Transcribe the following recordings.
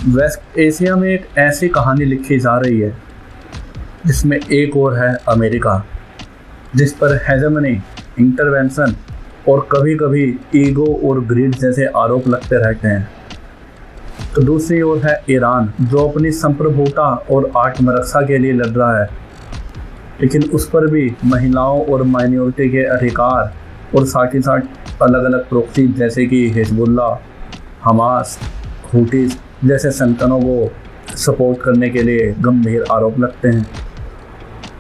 Waste Asia में एक ऐसी कहानी लिखी जा रही है जिसमें एक और है अमेरिका, जिस पर हेजेमनी, इंटरवेंशन और कभी कभी ईगो और ग्रीड जैसे आरोप लगते रहते हैं। तो दूसरी ओर है ईरान, जो अपनी संप्रभुता और आत्मरक्षा के लिए लड़ रहा है, लेकिन उस पर भी महिलाओं और माइनॉरिटी के अधिकार और साथ ही साथ अलग अलग प्रॉक्सी जैसे कि हिजबुल्लाह, हमास, हूटीज जैसे संगठनों को सपोर्ट करने के लिए गंभीर आरोप लगते हैं।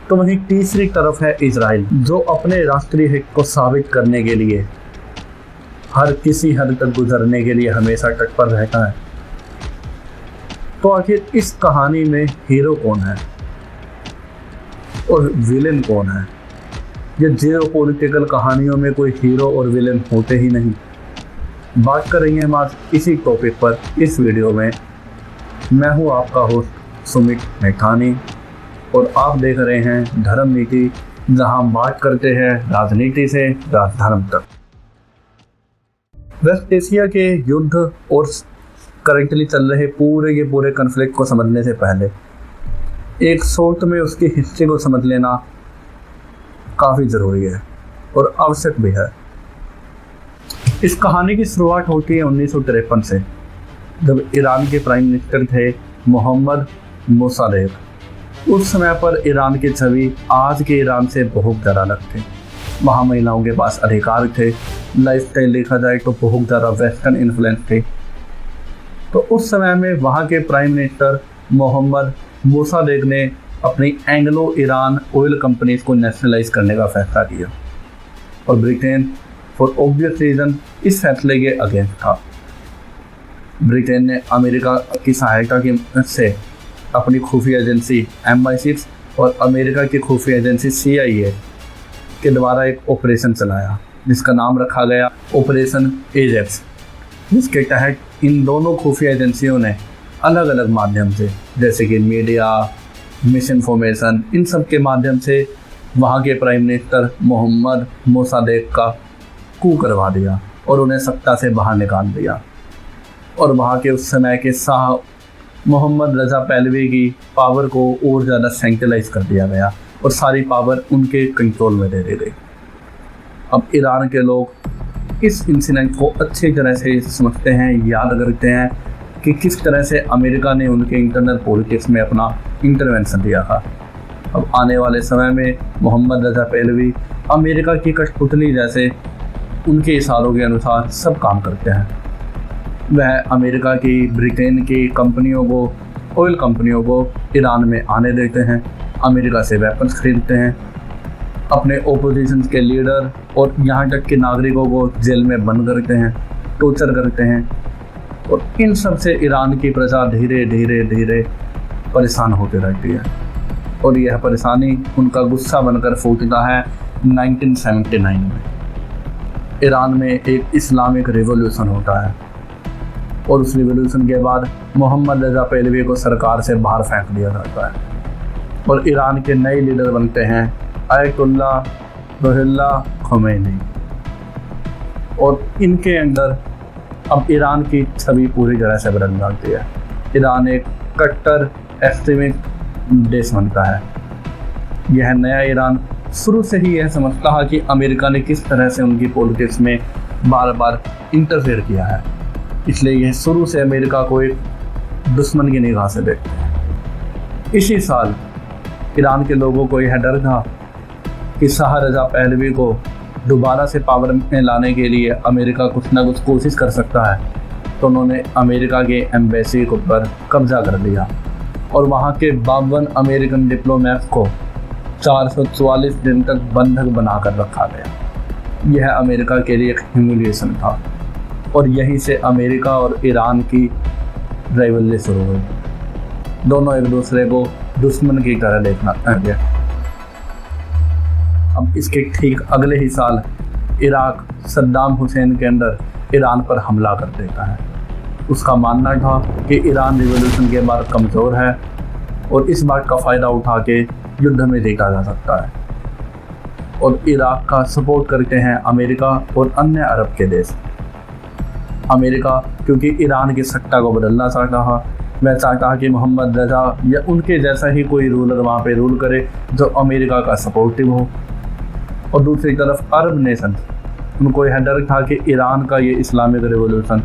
तो वहीं तीसरी तरफ है इजराइल, जो अपने राष्ट्रीय हित को साबित करने के लिए हर किसी हद तक गुजरने के लिए हमेशा तत्पर रहता है। तो आखिर इस कहानी में हीरो कौन है और विलेन कौन है? ये जियो पॉलिटिकल कहानियों में कोई हीरो और विलेन होते ही नहीं। बात कर रही हैं हम आज इसी टॉपिक पर इस वीडियो में। मैं हूं आपका होस्ट सुमित मैठानी और आप देख रहे हैं धर्म नीति, जहां हम बात करते हैं राजनीति से धर्म तक। वेस्ट एशिया के युद्ध और करंटली चल रहे पूरे कन्फ्लिक्ट को समझने से पहले एक शॉर्ट में उसकी हिस्ट्री को समझ लेना काफ़ी ज़रूरी है और आवश्यक भी है। इस कहानी की शुरुआत होती है 1953 से, जब ईरान के प्राइम मिनिस्टर थे मोहम्मद मोसादेक। उस समय पर ईरान की छवि आज के ईरान से बहुत ज़्यादा अलग थी। वहाँ महिलाओं के पास अधिकार थे, लाइफस्टाइल देखा जाए तो बहुत ज़्यादा वेस्टर्न इन्फ्लुएंस थी। तो उस समय में वहाँ के प्राइम मिनिस्टर मोहम्मद मोसादेक ने अपनी एंग्लो ईरान ऑयल कंपनीज को नेशनलाइज करने का फैसला किया और ब्रिटेन फॉर ऑब्वियस रीज़न इस फैसले के अगेंस्ट था। ब्रिटेन ने अमेरिका की सहायता की से अपनी खुफिया एजेंसी MI6 और अमेरिका की खुफिया एजेंसी CIA के द्वारा एक ऑपरेशन चलाया, जिसका नाम रखा गया ऑपरेशन एजेक्स, जिसके तहत इन दोनों खुफिया एजेंसियों ने अलग अलग माध्यम से, जैसे कि मीडिया, मिस इन्फॉर्मेशन, इन सब के माध्यम से वहाँ के प्राइम मिनिस्टर मोहम्मद मोसादेक का कू करवा दिया और उन्हें सत्ता से बाहर निकाल दिया। और वहाँ के उस समय के शाह मोहम्मद रज़ा पहलवी की पावर को और ज़्यादा सेंट्रलाइज कर दिया गया और सारी पावर उनके कंट्रोल में दे दी गई। अब ईरान के लोग इस इंसिडेंट को अच्छी तरह से समझते हैं, याद करते हैं कि किस तरह से अमेरिका ने उनके इंटरनल पॉलिटिक्स में अपना इंटरवेंशन दिया था। अब आने वाले समय में मोहम्मद रज़ा पहलवी अमेरिका की कठपुतली जैसे उनके इशारों के अनुसार सब काम करते हैं। वह अमेरिका की, ब्रिटेन की कंपनियों को, ऑयल कंपनियों को ईरान में आने देते हैं, अमेरिका से वेपन्स खरीदते हैं, अपने ओपोजिशन के लीडर और यहाँ तक के नागरिकों को जेल में बंद करते हैं, टॉर्चर करते हैं। और इन सब से ईरान की प्रजा धीरे धीरे परेशान होती रहती है और यह परेशानी उनका गुस्सा बनकर फूटता है 1979 में। ईरान में एक इस्लामिक रिवॉल्यूशन होता है और उस रिवॉल्यूशन के बाद मोहम्मद रज़ा पहलवी को सरकार से बाहर फेंक दिया जाता है और ईरान के नए लीडर बनते हैं आयतुल्लाह रुहुल्लाह ख़ुमैनी। और इनके अंदर अब ईरान की छवि पूरी तरह से बदल जाती है। ईरान एक कट्टर एक्सट्रीमिस्ट देश बनता है। यह नया ईरान शुरू से ही यह समझता है कि अमेरिका ने किस तरह से उनकी पॉलिटिक्स में बार बार इंटरफेयर किया है, इसलिए यह शुरू से अमेरिका को एक दुश्मन की निगाह से देखते हैं। इसी साल ईरान के लोगों को यह डर था कि शाह रज़ा पहलवी को दोबारा से पावर में लाने के लिए अमेरिका कुछ ना कुछ कोशिश कर सकता है, तो उन्होंने अमेरिका के एम्बेसी के ऊपर कब्जा कर लिया और वहाँ के 52 अमेरिकन डिप्लोमेट्स को 444 दिन तक बंधक बनाकर रखा गया। यह अमेरिका के लिए एक ह्यूमिलिएशन था और यहीं से अमेरिका और ईरान की राइवलरी शुरू हुई। दोनों एक दूसरे को दुश्मन की तरह देखना लगे। अब इसके ठीक अगले ही साल इराक सद्दाम हुसैन के अंदर ईरान पर हमला कर देता है। उसका मानना था कि ईरान रिवॉल्यूशन के बाद कमज़ोर है और इस बात का फ़ायदा उठा के युद्ध में जीता जा सकता है। और इराक का सपोर्ट करते हैं अमेरिका और अन्य अरब के देश। अमेरिका क्योंकि ईरान की सत्ता को बदलना चाहता था, वह चाहता कि मोहम्मद रजा या उनके जैसा ही कोई रूलर वहाँ पे रूल करे जो अमेरिका का सपोर्टिव हो। और दूसरी तरफ अरब नेशन, उनको यह डर था कि ईरान का ये इस्लामिक रिवॉल्यूशन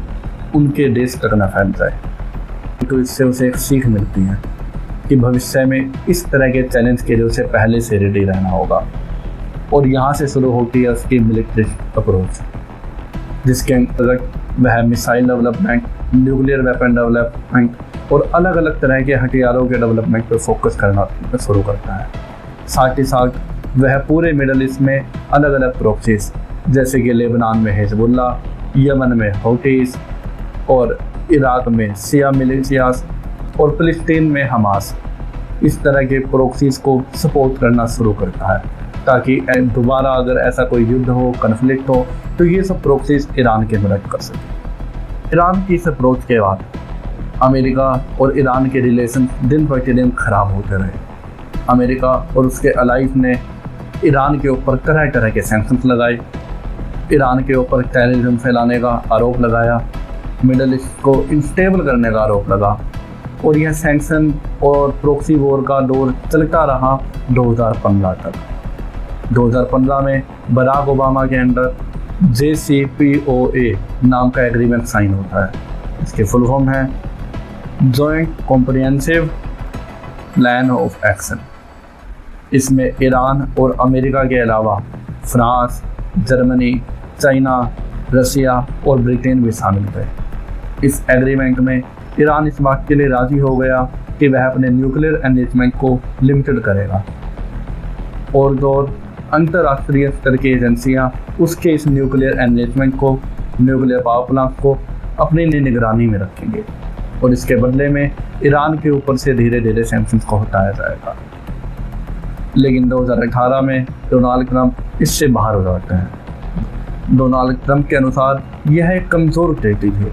उनके देश तक न फैल जाए। तो इससे उसे एक सीख मिलती है कि भविष्य में इस तरह के चैलेंज के लिए उसे पहले से रेडी रहना होगा। और यहाँ से शुरू होती है उसकी मिलिट्री अप्रोच, जिसके अंतर्गत वह missile development, nuclear weapon development और अलग अलग तरह के हथियारों के डेवलपमेंट पर फोकस करना शुरू करता है। साथ ही साथ वह पूरे मिडल ईस्ट में अलग अलग प्रॉक्सीज, जैसे कि लेबनान में हिजबुल्ला, यमन में हौतीस और इराक में शिया मिलिशियास और फिलिस्तीन में हमास, इस तरह के प्रॉक्सीज को सपोर्ट करना शुरू करता है ताकि दोबारा अगर ऐसा कोई युद्ध हो, कन्फ्लिक्ट हो, तो ये सब प्रॉक्सीज ईरान की मदद कर सके। ईरान की इस अप्रोच के बाद अमेरिका और ईरान के रिलेशन दिन प्रतिदिन खराब होते रहे। अमेरिका और उसके अलाइज ने ईरान के ऊपर तरह तरह के सैंक्शंस लगाए, ईरान के ऊपर टेररिज्म फैलाने का आरोप लगाया, मिडल ईस्ट को इंस्टेबल करने का आरोप लगा। और यह सैंक्शन और प्रॉक्सी वॉर का दौर चलता रहा 2015 तक। 2015 में बराक ओबामा के अंडर JCPOA नाम का एग्रीमेंट साइन होता है। इसके फुल फॉर्म है joint comprehensive plan of action. इसमें ईरान और अमेरिका के अलावा फ्रांस, जर्मनी, चाइना, रसिया और ब्रिटेन भी शामिल थे। इस एग्रीमेंट में ईरान इस बात के लिए राज़ी हो गया कि वह अपने न्यूक्लियर एनरिचमेंट को लिमिटेड करेगा और दो अंतर्राष्ट्रीय स्तर की एजेंसियां उसके इस न्यूक्लियर एनरिचमेंट को, न्यूक्लियर पावर प्लांट को अपनी निगरानी में रखेंगे और इसके बदले में ईरान के ऊपर से धीरे धीरे सैंक्शंस को हटाया जाएगा। लेकिन 2018 में डोनाल्ड ट्रंप इससे बाहर हो जाते हैं। डोनाल्ड ट्रंप के अनुसार यह एक कमज़ोर ट्रीटी थी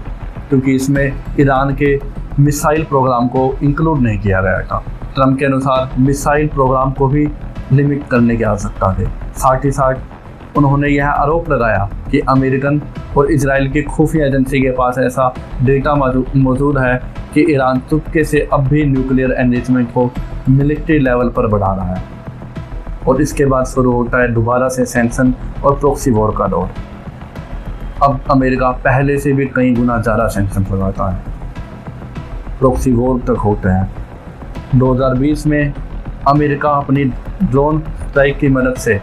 क्योंकि इसमें ईरान के मिसाइल प्रोग्राम को इंक्लूड नहीं किया गया था। ट्रंप के अनुसार मिसाइल प्रोग्राम को भी लिमिट करने की आवश्यकता थी। साथ ही साथ उन्होंने यह आरोप लगाया कि अमेरिकन और इजराइल की खुफिया एजेंसी के पास ऐसा डेटा मौजूद है कि ईरान चुपके से अब भी न्यूक्लियर एनरिचमेंट को मिलिट्री लेवल पर बढ़ा रहा है। और इसके बाद शुरू होता है दोबारा से सैंक्शन और प्रॉक्सी वॉर का दौर। अब अमेरिका पहले से भी कई गुना ज़्यादा सैंक्शन लगाता है, प्रॉक्सी वॉर तक होते हैं। 2020 में अमेरिका अपनी ड्रोन स्ट्राइक की मदद से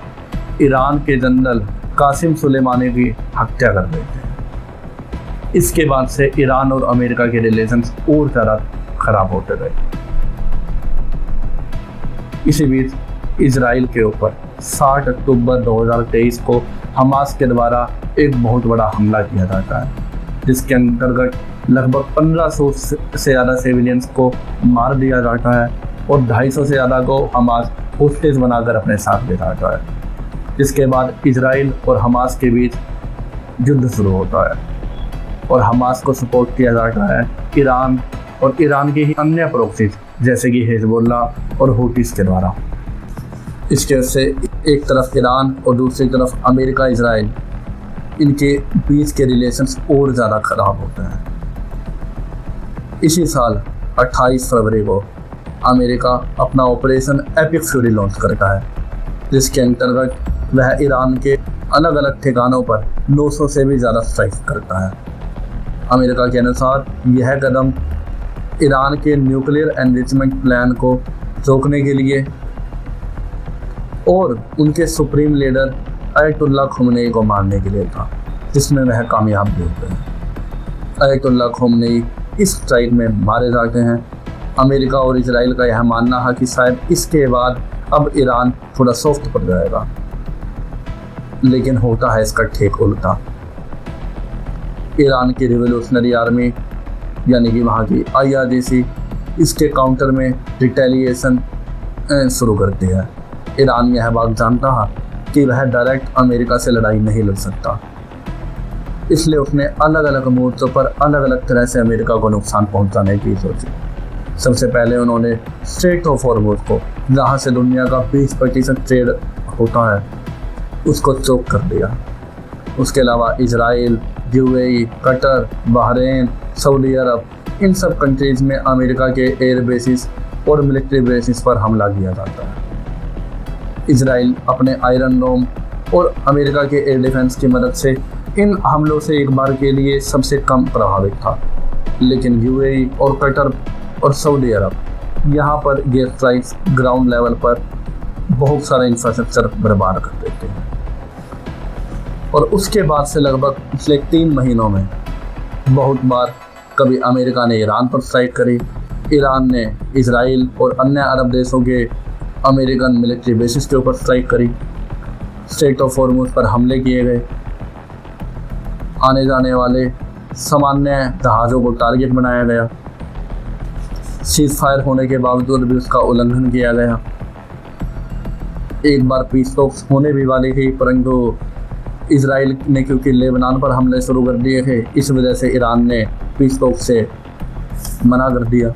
ईरान के जनरल कासिम सुलेमानी की हत्या कर देते हैं। इसके बाद से ईरान और अमेरिका के रिलेशंस और ज़्यादा खराब होते गए। इसी बीच इजराइल के ऊपर 60 अक्टूबर 2023 को हमास के द्वारा एक बहुत बड़ा हमला किया जाता है, जिसके अंतर्गत लगभग 1500 से ज़्यादा सिविलियंस को मार दिया जाता है और 250 से ज़्यादा को हमास होस्टेज बनाकर अपने साथ ले जाता है। जिसके बाद इजराइल और हमास के बीच युद्ध शुरू होता है और हमास को सपोर्ट किया जाता है ईरान और ईरान की ही अन्य प्रॉक्सीज जैसे कि हिजबुल्ला और हूतीस के द्वारा। इसके वजह से एक तरफ ईरान और दूसरी तरफ अमेरिका, इजराइल, इनके बीच के रिलेशंस और ज़्यादा ख़राब होते हैं। इसी साल 28 फरवरी को अमेरिका अपना ऑपरेशन एपिक फ्यूरी लॉन्च करता है, जिसके अंतर्गत वह ईरान के अलग अलग ठिकानों पर 900 से भी ज़्यादा स्ट्राइक करता है। अमेरिका के अनुसार यह कदम ईरान के न्यूक्लियर एनरिचमेंट प्लान को रोकने के लिए और उनके सुप्रीम लीडर अयतुल्ला खुमनेई को मारने के लिए था, जिसमें वह कामयाब भी होते हैं। अयतुल्ला खुमनेई इस स्ट्राइक में मारे जाते हैं। अमेरिका और इजराइल का यह मानना है कि शायद इसके बाद अब ईरान थोड़ा सॉफ्ट पड़ जाएगा, लेकिन होता है इसका ठीक उल्टा। ईरान की रिवोल्यूशनरी आर्मी यानी कि वहाँ की IRGC इसके काउंटर में रिटेलिएशन शुरू करती है। ईरान यह बात जानता है कि वह डायरेक्ट अमेरिका से लड़ाई नहीं लड़ सकता, इसलिए उसने अलग अलग मोर्चों पर अलग अलग तरह से अमेरिका को नुकसान पहुंचाने की सोची। सबसे पहले उन्होंने स्ट्रेट ऑफ हॉर्मुज़ को, जहां से दुनिया का 20% ट्रेड होता है, उसको चोक कर दिया। उसके अलावा Israel, UAE, Qatar, Bahrain, Saudi Arab इन सब कंट्रीज़ में अमेरिका के एयर बेसिस और मिलिट्री बेसिस पर हमला किया जाता है। इजराइल अपने आयरन डोम और अमेरिका के एयर डिफेंस की मदद से इन हमलों से एक बार के लिए सबसे कम प्रभावित था, लेकिन यूएई और कतर और सऊदी अरब यहाँ पर ये स्ट्राइक्स ग्राउंड लेवल पर बहुत सारा इंफ्रास्ट्रक्चर बर्बाद कर देते हैं। और उसके बाद से लगभग पिछले 3 महीनों में बहुत बार कभी अमेरिका ने ईरान पर स्ट्राइक करी, ईरान ने इजराइल और अन्य अरब देशों के अमेरिकन मिलिट्री बेसिस के ऊपर स्ट्राइक करी, स्ट्रेट ऑफ हॉर्मुज़ पर हमले किए गए, आने जाने वाले सामान्य जहाज़ों को टारगेट बनाया गया, सीज फायर होने के बावजूद भी उसका उल्लंघन किया गया। एक बार पीस टॉक्स होने भी वाली थी, परंतु इजराइल ने क्योंकि लेबनान पर हमले शुरू कर दिए थे, इस वजह से ईरान ने पीस टॉक्स से मना कर दिया।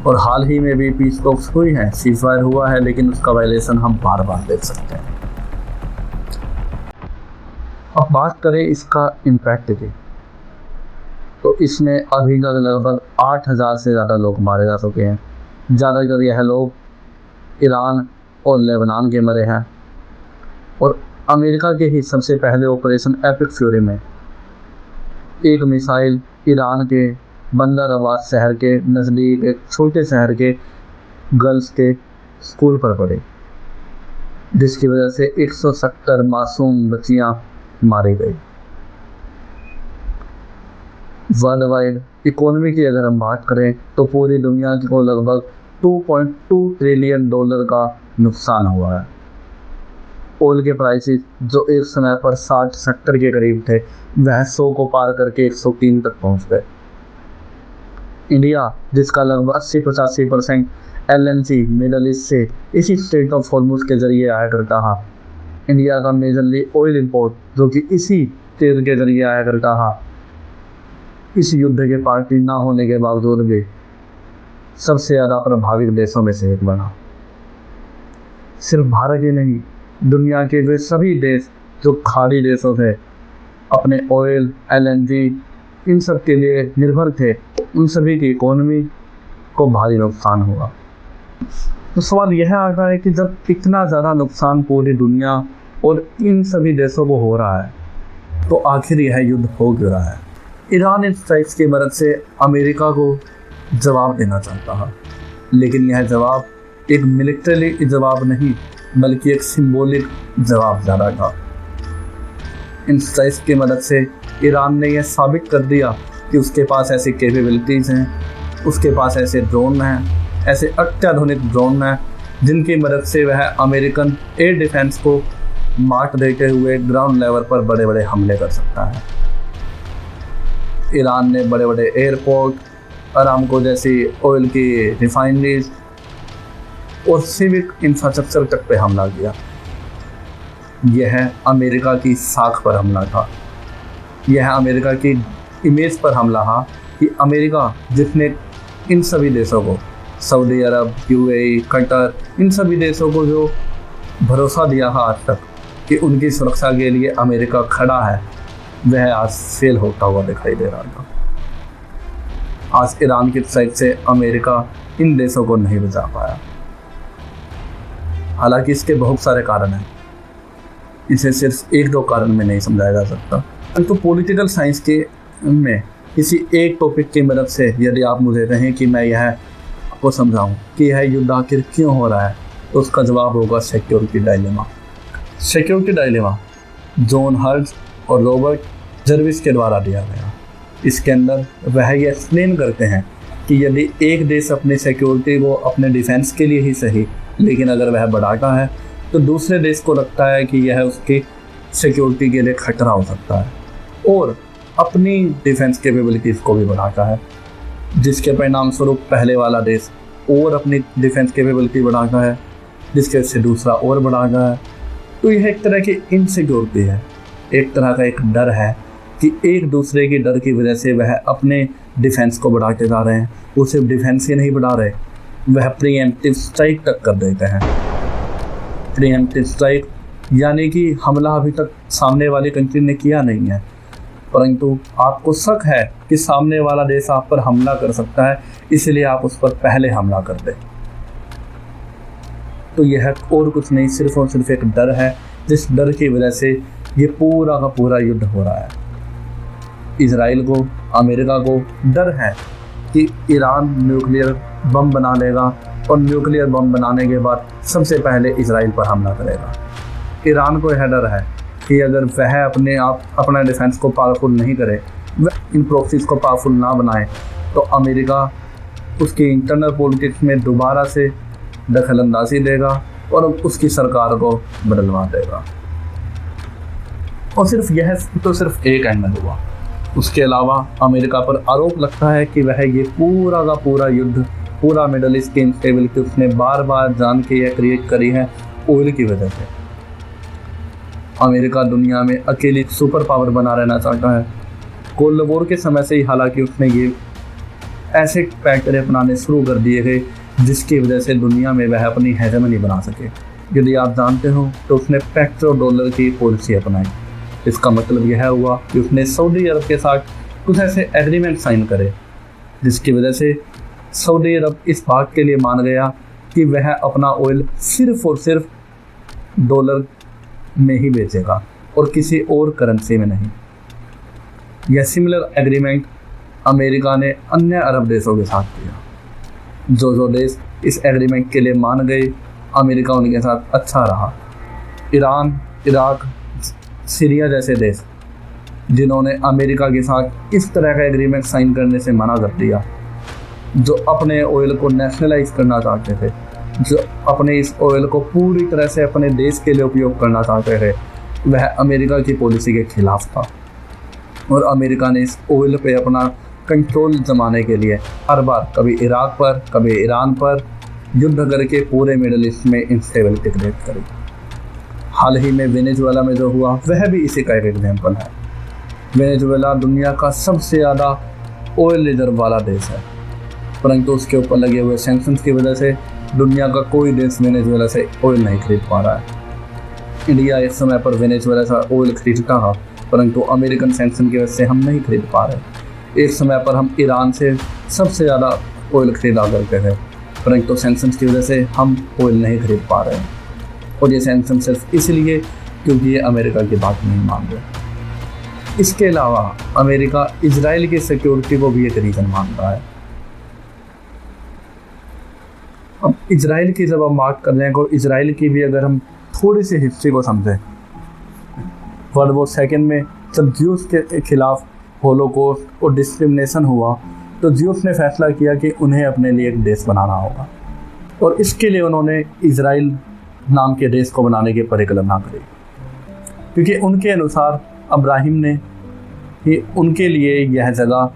और हाल ही में भी पीस टॉक्स हुई हैं, सीज फायर हुआ है, लेकिन उसका वायलेशन हम बार बार देख सकते हैं। अब बात करें इसका इम्पैक्ट की, तो इसमें अभी तक लगभग 8,000 से ज़्यादा लोग मारे जा चुके हैं। ज़्यादातर यह लोग ईरान और लेबनान के मरे हैं। और अमेरिका के ही सबसे पहले ऑपरेशन एपिक फ्यूरी में एक मिसाइल ईरान के बंदर अब्बास शहर के नज़दीक एक छोटे शहर के गर्ल्स के स्कूल पर पड़ी, जिसकी वजह से 170 मासूम बच्चियां मारी गई। वर्ल्ड वाइड इकोनॉमी की अगर हम बात करें तो पूरी दुनिया को लगभग $2.2 ट्रिलियन का नुकसान हुआ है। ऑयल के प्राइसेस जो एक समय पर 60-70 के करीब थे, वह 100 को पार करके 103 तक पहुंच गए। इंडिया, जिसका लगभग 80-85% LNG मिडल ईस्ट से इसी स्ट्रेट ऑफ हॉर्मुज़ के जरिए आया करता था, इंडिया का मेजरली ऑयल इंपोर्ट जो कि इसी तेल के जरिए आया करता था, इस युद्ध के पार्टी ना होने के बावजूद भी सबसे ज़्यादा प्रभावित देशों में से एक बना। सिर्फ भारत ही नहीं, दुनिया के वे सभी देश जो खाड़ी देशों थे, अपने ऑयल, LNG इन सब के लिए निर्भर थे, उन सभी की इकोनॉमी को भारी नुकसान हुआ। तो सवाल यह आता है कि जब इतना ज़्यादा नुकसान पूरी दुनिया और इन सभी देशों को हो रहा है, तो आखिर यह युद्ध हो क्यों रहा है? ईरान इन स्ट्राइक्स की मदद से अमेरिका को जवाब देना चाहता है, लेकिन यह जवाब एक मिलिट्री जवाब नहीं बल्कि एक सिंबॉलिक जवाब ज़्यादा था। इन स्ट्राइक्स की मदद से ईरान ने यह साबित कर दिया कि उसके पास ऐसी कैपेबिलिटीज़ हैं, उसके पास ऐसे ड्रोन हैं, ऐसे अत्याधुनिक ड्रोन हैं जिनकी मदद से वह अमेरिकन एयर डिफेंस को मात देते हुए ग्राउंड लेवल पर बड़े बड़े हमले कर सकता है। ईरान ने बड़े बड़े एयरपोर्ट, अरामको जैसी ऑयल की रिफाइनरीज और सिविक इंफ्रास्ट्रक्चर तक पे हमला किया। यह अमेरिका की साख पर हमला था, यह अमेरिका की इमेज पर हमला था कि अमेरिका जिसने इन सभी देशों को, सऊदी अरब, यूएई, कतर, इन सभी देशों को जो भरोसा दिया था आज तक कि उनकी सुरक्षा के लिए अमेरिका खड़ा है, वह आज फेल होता हुआ दिखाई दे रहा था। आज ईरान की साइड से अमेरिका इन देशों को नहीं बचा पाया। हालांकि इसके बहुत सारे कारण हैं, इसे सिर्फ 1-2 कारण में नहीं समझाया जा सकता। तो पॉलिटिकल साइंस के में किसी एक टॉपिक की मदद से यदि आप मुझे कहें कि मैं यह आपको समझाऊं कि यह युद्ध आखिर क्यों हो रहा है, तो उसका जवाब होगा security dilemma. Security dilemma John hertz और रॉबर्ट जर्विस के द्वारा दिया गया। इसके अंदर वह ये एक्सप्लेन करते हैं कि यदि एक देश अपनी सिक्योरिटी को अपने डिफेंस के लिए ही सही, लेकिन अगर वह बढ़ाता है तो दूसरे देश को लगता है कि यह उसकी सिक्योरिटी के लिए खतरा हो सकता है और अपनी डिफेंस कैपेबिलिटीज़ को भी बढ़ाता है, जिसके परिणाम स्वरूप पहले वाला देश और अपनी डिफेंस कैपेबिलिटी बढ़ाता है, जिसके वजह से दूसरा और बढ़ाता है। तो यह एक तरह की इनसिक्योरिटी है, एक तरह का एक डर है कि एक दूसरे की डर की वजह से वह अपने डिफेंस को बढ़ाते जा रहे हैं। वो सिर्फ डिफेंस ही नहीं बढ़ा रहे, वह प्रीएम्प्टिव स्ट्राइक तक कर देते हैं। प्रीएम्प्टिव स्ट्राइक यानी कि हमला अभी तक सामने वाली कंट्री ने किया नहीं है, परंतु आपको शक है कि सामने वाला देश आप पर हमला कर सकता है, इसलिए आप उस पर पहले हमला कर दें। तो यह और कुछ नहीं, सिर्फ और सिर्फ एक डर है, जिस डर की वजह से ये पूरा का पूरा युद्ध हो रहा है। इजराइल को, अमेरिका को डर है कि ईरान न्यूक्लियर बम बना लेगा और न्यूक्लियर बम बनाने के बाद सबसे पहले इजराइल पर हमला करेगा। ईरान को यह डर है कि अगर वह अपना डिफेंस को पावरफुल नहीं करे, वह इन प्रॉक्सीज को पावरफुल ना बनाए, तो अमेरिका उसकी इंटरनल पॉलिटिक्स में दोबारा से दखलंदाजी देगा और उसकी सरकार को बदलवा देगा। और सिर्फ एक एंगल हुआ। उसके अलावा अमेरिका पर आरोप लगता है कि वह ये पूरा का पूरा युद्ध, पूरा मिडल ईस्ट की इंस्टेबिलिटी उसने बार बार जान के यह क्रिएट करी है ऑयल की वजह से। अमेरिका दुनिया में अकेली सुपर पावर बना रहना चाहता है। कोल्ड वॉर के समय से ही हालांकि उसने ये ऐसे पैक्टर अपनाने शुरू कर दिए थे जिसकी वजह से दुनिया में वह अपनी हेजेमनी बना सके। यदि आप जानते हो तो उसने पेट्रो डॉलर की पॉलिसी अपनाई। इसका मतलब यह हुआ कि उसने सऊदी अरब के साथ कुछ ऐसे एग्रीमेंट साइन करे जिसकी वजह से सऊदी अरब इस बात के लिए मान गया कि वह अपना ऑयल सिर्फ और सिर्फ डॉलर में ही बेचेगा और किसी और करेंसी में नहीं। यह सिमिलर एग्रीमेंट अमेरिका ने अन्य अरब देशों के साथ किया। जो देश इस एग्रीमेंट के लिए मान गए, अमेरिका उनके साथ अच्छा रहा। ईरान, इराक, सीरिया जैसे देश जिन्होंने अमेरिका के साथ इस तरह का एग्रीमेंट साइन करने से मना कर दिया, जो अपने ऑयल को नेशनलाइज करना चाहते थे, जो अपने इस ऑयल को पूरी तरह से अपने देश के लिए उपयोग करना चाहते थे, वह अमेरिका की पॉलिसी के खिलाफ था। और अमेरिका ने इस ऑयल पे अपना कंट्रोल जमाने के लिए हर बार कभी इराक पर, कभी ईरान पर युद्ध करके पूरे मिडल ईस्ट में इंस्टेबिलिटी क्रिएट करी। हाल ही में वेनेजुएला में जो हुआ वह भी इसी का एक एग्जाम्पल है। वेनेजुएला दुनिया का सबसे ज़्यादा ऑयल रिजर्व वाला देश है, परंतु उसके ऊपर लगे हुए सैंक्शंस की वजह से दुनिया का कोई देश वेनेजुएला से ऑयल नहीं खरीद पा रहा है। इंडिया एक समय पर वेनेजुएला से ऑयल खरीदता था, परंतु अमेरिकन सैंक्शन की वजह से हम नहीं खरीद पा रहे। एक समय पर हम ईरान से सबसे ज़्यादा ऑयल खरीदा करते थे, परंतु सैंक्शंस की वजह से हम ऑयल नहीं खरीद पा रहे हैं। और ये सैंक्शन सिर्फ इसलिए क्योंकि ये अमेरिका की बात नहीं मान रहे। इसके अलावा अमेरिका इजराइल की सिक्योरिटी को भी एक रीज़न मान रहा है। अब इजराइल की जब हम बात कर रहे हैं तो इजराइल की भी अगर हम थोड़ी सी हिस्ट्री को समझें, वर्ल्ड वॉर सेकेंड में जब ज्यूस के खिलाफ होलोकॉस्ट और डिस्क्रिमिनेशन हुआ तो ज्यूस ने फैसला किया कि उन्हें अपने लिए एक देश बनाना होगा, और इसके लिए उन्होंने इजराइल नाम के देश को बनाने की परिकल्पना करी, क्योंकि उनके अनुसार अब्राहिम ने ही उनके लिए यह जगह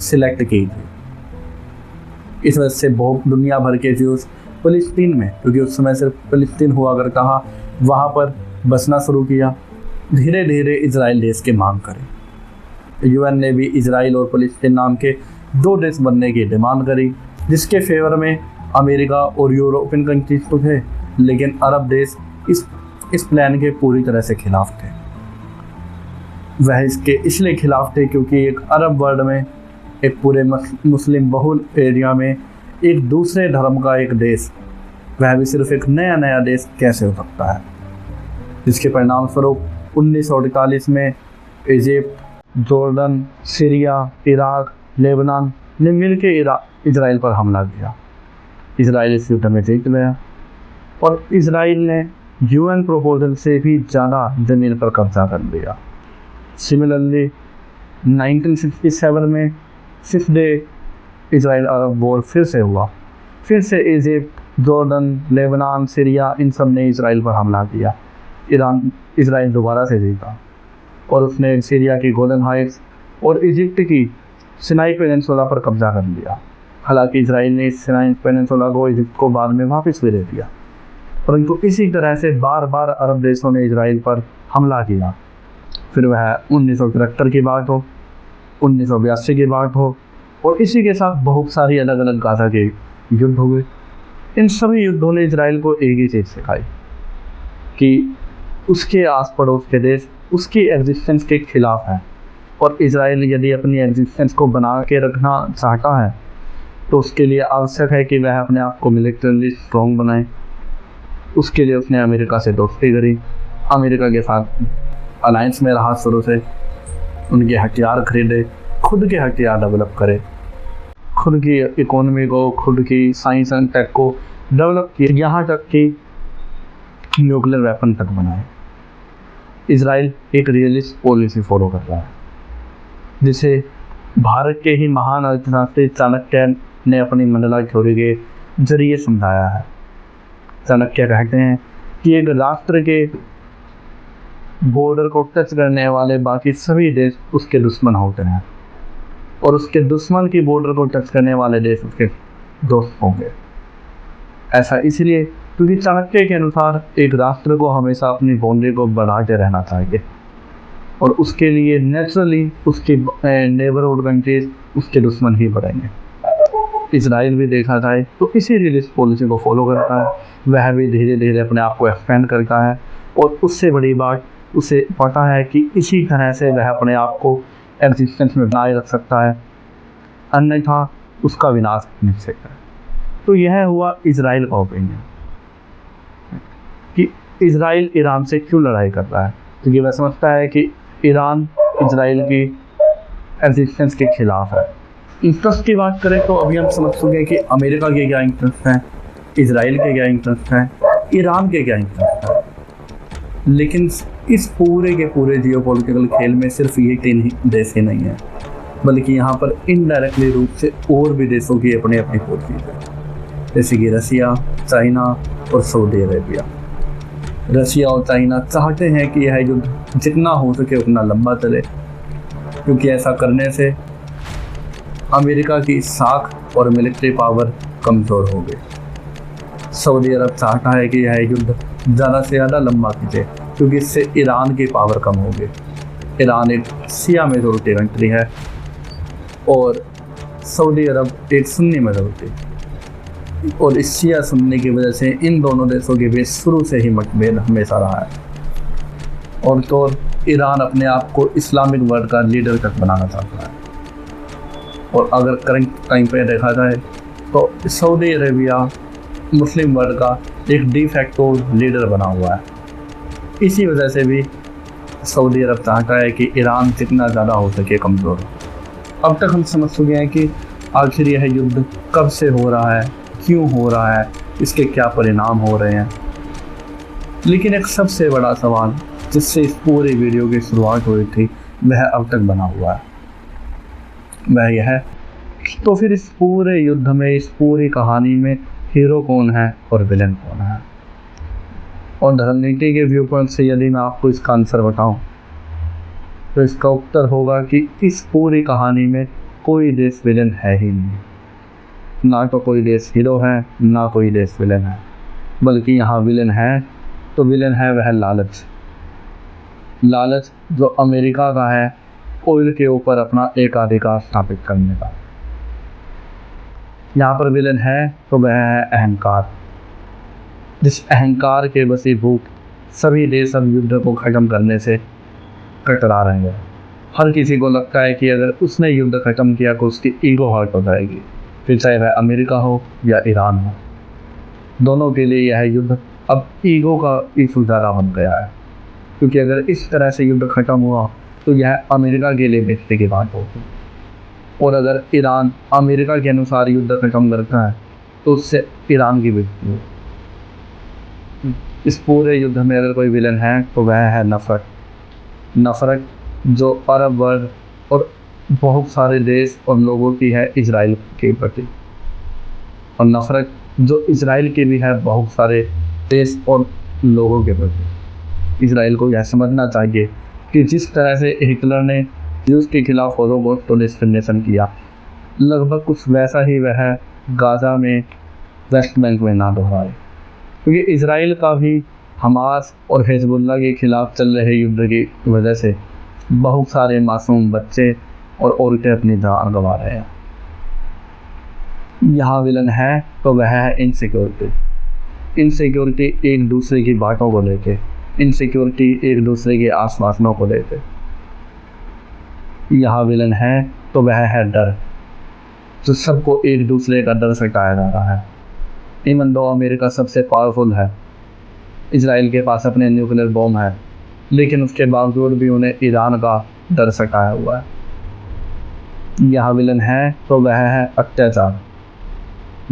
सिलेक्ट की थी। इस वजह से बहुत दुनिया भर के ज्यूस फ़लस्तीन में, क्योंकि उस समय सिर्फ फ़लस्तीन हुआ करता था, वहाँ पर बसना शुरू किया। धीरे धीरे इजराइल देश की मांग करी। यूएन ने भी इजराइल और फ़लस्तीन नाम के दो देश बनने की डिमांड करी, जिसके फेवर में अमेरिका और यूरोपियन कंट्रीज तो थे, लेकिन अरब देश इस प्लान के पूरी तरह से खिलाफ थे। वह इसके इसलिए खिलाफ थे क्योंकि एक अरब वर्ल्ड में, एक पूरे मुस्लिम बहुल एरिया में एक दूसरे धर्म का एक देश, वह भी सिर्फ एक नया देश कैसे हो सकता है, जिसके परिणाम स्वरूप 1948 में Egypt, Jordan, Syria, Iraq, Lebanon ने मिलकर इजराइल पर हमला किया। इजराइल इस युद्ध में जीत गया और इजराइल ने यूएन प्रपोजल से भी ज़्यादा ज़मीन पर कब्जा कर लिया। सिमिलरली 1967 में 6 डे इजराइल अरब वॉर फिर से हुआ। फिर से इजिप्ट, जॉर्डन, लेबनान, सीरिया, इन सब ने इजराइल पर हमला किया। इजराइल दोबारा से जीता और उसने सीरिया की गोलन हाइट्स और इजिप्ट की सिनाई पेनिनसुला पर कब्जा कर लिया। हालांकि इजराइल ने इस सिनाई पेनिनसुला को इजिप्ट को बाद में वापस भी दे दिया, परंतु इसी तरह से बार बार अरब देशों ने इजराइल पर हमला किया। फिर वह 1973 की बात हो, 1982 की बात हो, और इसी के साथ बहुत सारी अलग अलग गाजा के युद्ध हुए। इन सभी युद्धों ने इजराइल को एक ही चीज़ सिखाई कि उसके आस पड़ोस के देश उसकी एग्जिस्टेंस के खिलाफ हैं और इजराइल यदि अपनी एग्जिस्टेंस को बना के रखना चाहता है तो उसके लिए आवश्यक है कि वह अपने आप को मिलिट्रली स्ट्रॉन्ग बनाए। उसके लिए उसने अमेरिका से दोस्ती करी, अमेरिका के साथ अलायंस में रहा शुरू से, उनके हथियार खरीदे, खुद के हथियार डेवलप करे, खुद की इकोनॉमी को, खुद की साइंस एंड टेक को डेवलप किया, यहाँ तक कि न्यूक्लियर वेपन तक बनाए। इजराइल एक रियलिस्ट पॉलिसी फॉलो कर रहा है जिसे भारत के ही महान अर्थशास्त्री चाणक्य ने अपनी मंडला थ्योरी के जरिए समझाया है। चाणक्य कहते हैं कि एक राष्ट्र के बॉर्डर को टच करने वाले बाकी सभी देश उसके दुश्मन होते हैं और उसके दुश्मन की बॉर्डर को टच करने वाले देश उसके दोस्त होंगे। ऐसा इसलिए क्योंकि चाणक्य के अनुसार एक राष्ट्र को हमेशा अपनी बाउंड्री को बढ़ाते रहना चाहिए और उसके लिए नेचुरली उसकी नेबरहुड कंट्रीज उसके दुश्मन ही बढ़ेंगे। इजराइल भी देखा जाए तो इसी रिलीज पॉलिसी को फॉलो करता है, वह भी धीरे धीरे अपने आप को एक्सपेंड करता है और उससे बड़ी बात उसे पता है कि इसी तरह से वह अपने आप को एग्जिस्टेंस में बनाए रख सकता है, अन्यथा उसका विनाश निश्चित है। तो यह हुआ इजराइल का ओपिनियन कि इजराइल ईरान से क्यों लड़ाई कर रहा है, क्योंकि वह समझता है कि ईरान इजराइल की एग्जिस्टेंस के खिलाफ है। इंटरेस्ट की बात करें तो अभी हम समझ चुके हैं कि अमेरिका के क्या इंटरेस्ट हैं, इजराइल के क्या इंटरेस्ट हैं, ईरान के क्या इंटरेस्ट हैं। लेकिन इस पूरे के पूरे जियोपॉलिटिकल खेल में सिर्फ ये 3 देश ही नहीं हैं, बल्कि यहाँ पर इनडायरेक्टली रूप से और भी देशों की अपनी अपनी पोजीशन है, जैसे कि रसिया, चाइना और सऊदी अरेबिया। रसिया और चाइना चाहते हैं कि यह युद्ध जितना हो सके उतना लंबा चले, क्योंकि ऐसा करने से अमेरिका की साख और मिलिट्री पावर कमज़ोर हो गई। सऊदी अरब चाहता है कि यह युद्ध ज़्यादा से ज़्यादा लंबा खींचे, क्योंकि इससे ईरान की पावर कम होगी। ईरान एक शिया मेजॉरिटी कंट्री है और सऊदी अरब एक सुन्नी मेजॉरिटी, और इस शिया सुन्नी की वजह से इन दोनों देशों के बीच शुरू से ही मतभेद हमेशा रहा है। और तो ईरान अपने आप को इस्लामिक वर्ल्ड का लीडर तक बनाना चाहता है, और अगर करंट टाइम पे देखा जाए तो सऊदी अरेबिया मुस्लिम वर्ल्ड का एक डी फैक्टो लीडर बना हुआ है। इसी वजह से भी सऊदी अरब चाहता है कि ईरान जितना ज़्यादा हो सके कमज़ोर हो। अब तक हम समझ चुके हैं कि आखिर यह युद्ध कब से हो रहा है, क्यों हो रहा है, इसके क्या परिणाम हो रहे हैं। लेकिन एक सबसे बड़ा सवाल जिससे इस पूरी वीडियो की शुरुआत हुई थी वह अब तक बना हुआ है, वह यह है तो फिर इस पूरे युद्ध में, इस पूरी कहानी में हीरो कौन है और विलेन कौन है। और धर्मनीति के व्यू पॉइंट से यदि मैं आपको इसका आंसर बताऊं तो इसका उत्तर होगा कि इस पूरी कहानी में कोई देश विलेन है ही नहीं, ना तो कोई देश हीरो है, ना कोई देश विलेन है, बल्कि यहाँ विलेन है तो विलेन है वह लालच। लालच जो अमेरिका का है ऑयल के ऊपर अपना एकाधिकार स्थापित करने का। यहाँ पर विलेन है तो वह है अहंकार, जिस अहंकार के वशीभूत सभी देश अब युद्ध को ख़त्म करने से कतरा रहे हैं। हर किसी को लगता है कि अगर उसने युद्ध ख़त्म किया तो उसकी ईगो हर्ट हो जाएगी, फिर चाहे वह अमेरिका हो या ईरान हो, दोनों के लिए यह युद्ध अब ईगो का इशू ज़्यादा बन गया है। क्योंकि अगर इस तरह से युद्ध ख़त्म हुआ तो यह अमेरिका के लिए बेइज्जती की बात होगी, और अगर ईरान अमेरिका के अनुसार युद्ध ख़त्म करता है तो उससे ईरान की बेइज्जती होगी। इस पूरे युद्ध में अगर कोई विलन है तो वह है नफ़रत। नफ़रत जो अरब वर्ल्ड और बहुत सारे देश और लोगों की है इजराइल के प्रति, और नफ़रत जो इजराइल के भी है बहुत सारे देश और लोगों के प्रति। इजराइल को यह समझना चाहिए कि जिस तरह से हिटलर ने यूज के खिलाफ होलोकॉस्ट को डिस्क्रिमिनेशन किया, लगभग कुछ वैसा ही वह गाज़ा में, वेस्ट बैंक में ना दोहराए। क्योंकि इजराइल का भी हमास और हिजबुल्लाह के खिलाफ चल रहे युद्ध की वजह से बहुत सारे मासूम बच्चे और औरतें अपनी जान गंवा रहे हैं। यहाँ विलन है तो वह है इनसिक्योरिटी। इनसिक्योरिटी एक दूसरे की बातों को लेके, इनसिक्योरिटी एक दूसरे के आसपासों को लेके। यहाँ विलन है तो वह है डर, जो सबको एक दूसरे का डर सिखाया जा रहा है। इवन दो अमेरिका सबसे पावरफुल है, इसराइल के पास अपने न्यूक्लियर बॉम्ब है, लेकिन उसके बावजूद भी उन्हें ईरान का डर सताया हुआ है। यहाँ विलन है तो वह है अत्याचार,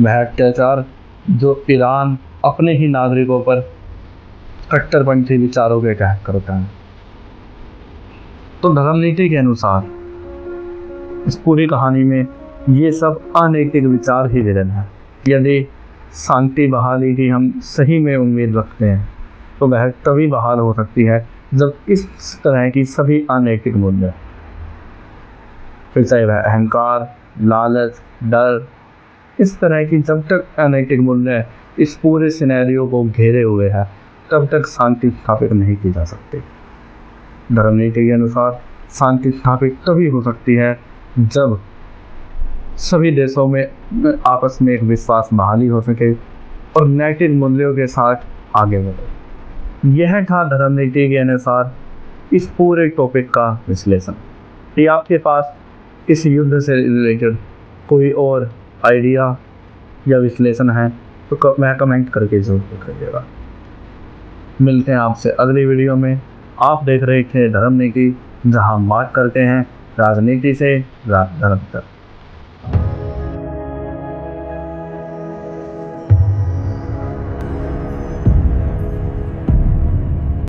वह अत्याचार जो ईरान अपने ही नागरिकों पर कट्टरपंथी विचारों के तहत करता है। तो धर्म नीति के अनुसार इस पूरी कहानी में ये सब अनैतिक विचार ही विलन है। यदि शांति बहाली की हम सही में उम्मीद रखते हैं तो वह तभी बहाल हो सकती है जब इस तरह की सभी अनैतिक मूल्य, फिर चाहे वह अहंकार, लालच, डर, इस तरह की जब तक अनैतिक मूल्य इस पूरे सिनेरियो को घेरे हुए है तब तक शांति स्थापित नहीं की जा सकती। धर्म नीति के अनुसार शांति स्थापित तभी हो सकती है जब सभी देशों में आपस में एक विश्वास बहाली हो सके और नैतिक मूल्यों के साथ आगे बढ़े। यह था धर्म नीति के अनुसार इस पूरे टॉपिक का विश्लेषण। यदि आपके पास इस युद्ध से रिलेटेड कोई और आइडिया या विश्लेषण है तो मैं कमेंट करके जरूर बताइएगा। मिलते हैं आपसे अगली वीडियो में। आप देख रहे थे धर्म नीति, जहां बात करते हैं राजनीति से धर्म तक।